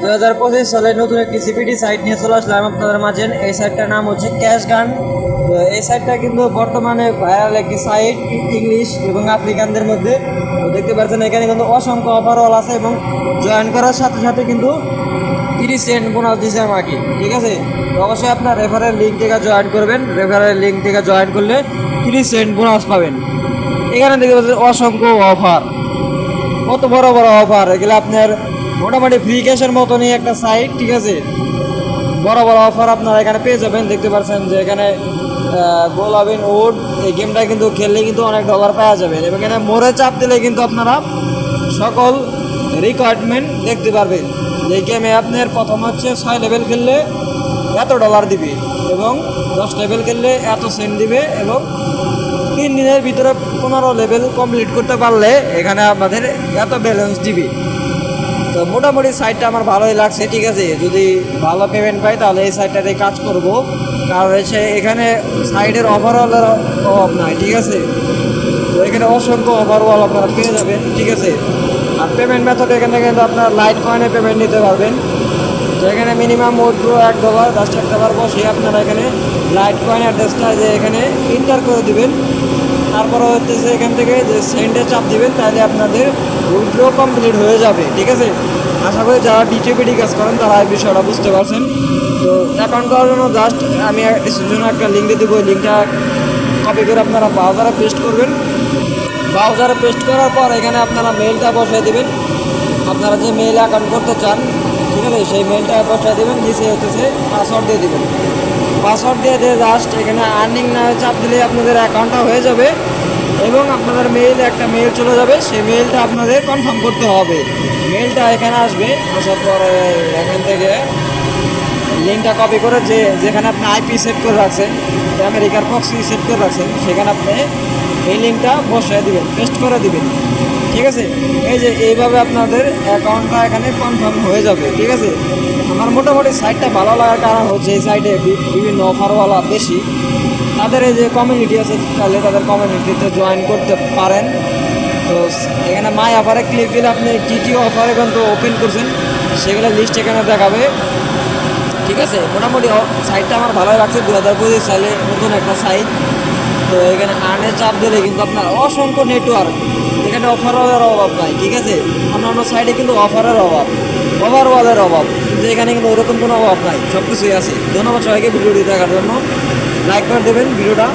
2025 সালে নতুন একটি সিপিটি সাইট নিয়ে চলে আসলাম আপনাদের মাঝে। এই সাইটটার নাম হচ্ছে ক্যাশ গান। তো এই সাইটটা কিন্তু বর্তমানে ভাইরাল একটি সাইট ইংলিশ এবং আফ্রিকানদের মধ্যে। তো দেখতে পাচ্ছেন এখানে কিন্তু অসংখ্য অফারওয়াল আছে এবং জয়েন করার সাথে সাথে কিন্তু 30 সেন্ট বোনাস দিচ্ছে আমাকে, ঠিক আছে। তো অবশ্যই আপনার রেফারেল লিঙ্ক থেকে জয়েন করবেন। রেফারেল লিঙ্ক থেকে জয়েন করলে 30 সেন্ট বোনাস পাবেন। এখানে দেখতে পাচ্ছেন অসংখ্য অফার, কত বড় বড় অফার। এগুলো আপনার মোটামুটি ফ্রি ক্যাশের মতনই একটা সাইট, ঠিক আছে। বড় বড় অফার আপনারা এখানে পেয়ে যাবেন। দেখতে পাচ্ছেন যে এখানে গোলাবিন উড এই গেমটা কিন্তু খেললে কিন্তু অনেক ডলার পাওয়া যাবেন এবং এখানে মোড়ে চাপ দিলে কিন্তু আপনারা সকল রিকোয়ারমেন্ট দেখতে পারবেন। এই গেমে আপনার প্রথম হচ্ছে 6 লেভেল খেললে এত ডলার দিবে এবং 10 লেভেল খেললে এত সেন্ট দিবে এবং 3 দিনের ভিতরে 15 লেভেল কমপ্লিট করতে পারলে এখানে আমাদের এত ব্যালেন্স দিবে। তো মোটামুটি সাইটটা আমার ভালোই লাগছে, ঠিক আছে। যদি ভালো পেমেন্ট পাই তাহলে এই সাইটটাতে কাজ করব, কারণ হচ্ছে এখানে সাইডের ওভারঅলের অভাব নাই, ঠিক আছে। তো এখানে অসংখ্য ওভারঅল আপনারা পেয়ে যাবেন, ঠিক আছে। আর পেমেন্ট মেথড এখানে কিন্তু আপনার লাইট কয়েনে পেমেন্ট নিতে পারবেন। তো এখানে মিনিমাম উইথড্র $1, জাস্ট $1 বসে আপনারা এখানে লাইট কয়েন অ্যাড্রেসটা যে এখানে এন্টার করে দিবেন। তারপরে হচ্ছে এখান থেকে যে সেন্ডে চাপ দিবেন, তাহলে আপনাদের উইথড্র কমপ্লিট হয়ে যাবে, ঠিক আছে। আশা করি যারা ডিটিপিডি কাজ করেন তারা এই বিষয়টা বুঝতে পারছেন। তো অ্যাকাউন্ট করার জন্য জাস্ট আমি জন্য একটা লিঙ্ক দিয়ে দেবো। ওই লিঙ্কটা কপি করে আপনারা ব্রাউজারে পেস্ট করবেন। ব্রাউজারে পেস্ট করার পর এখানে আপনারা মেইলটা বসিয়ে দেবেন, আপনারা যে মেইল অ্যাকাউন্ট করতে চান, ঠিক আছে। সেই মেইলটা বসিয়ে দেবেন, নিচে হচ্ছে পাসওয়ার্ড দিয়ে দেবেন। পাসওয়ার্ড দিয়ে জাস্ট এখানে আর্নিং না চাপ দিলে আপনাদের অ্যাকাউন্টটা হয়ে যাবে এবং আপনাদের একটা মেইল চলে যাবে। সেই মেইলটা আপনাদের কনফার্ম করতে হবে। মেইলটা এখানে আসবে, আসার পরে এখান থেকে লিঙ্কটা কপি করে যেখানে আপনি আইপি সেট করে রাখছেন, আমেরিকার প্রক্সি সেট করে রাখছেন, সেখানে আপনি এই লিঙ্কটা বসিয়ে দিবেন, পেস্ট করে দিবেন, ঠিক আছে। এই যে এইভাবে আপনাদের অ্যাকাউন্টটা এখানে কনফার্ম হয়ে যাবে, ঠিক আছে। আমার মোটামুটি সাইটটা ভালো লাগার কারণ হচ্ছে এই সাইটে বিভিন্ন অফারওয়ালা বেশি। তাদের এই যে কমিউনিটি আছে, তাহলে তাদের কমিউনিটিতে জয়েন করতে পারেন। তো এখানে মাই অফারে ক্লিক দিলে আপনি কী কী অফার এখন তো ওপেন করছেন সেগুলো লিস্ট এখানে দেখাবে, ঠিক আছে। মোটামুটি সাইটটা আমার ভালোই লাগছে। 2025 সালে নতুন একটা সাইট। তো এখানে আর্নের চাপ দিলে কিন্তু আপনার অসংখ্য নেটওয়ার্ক, এখানে অফারের অভাব নাই, ঠিক আছে। অন্যান্য সাইডে কিন্তু অফারের অভাব, ওভারঅলের অভাব, কিন্তু এখানে কিন্তু ওরকম কোনো অভাব নাই, সব কিছুই আছে। ধন্যবাদ সবাইকে ভিডিওটি দেখার জন্য। লাইক করে দেবেন ভিডিওটা।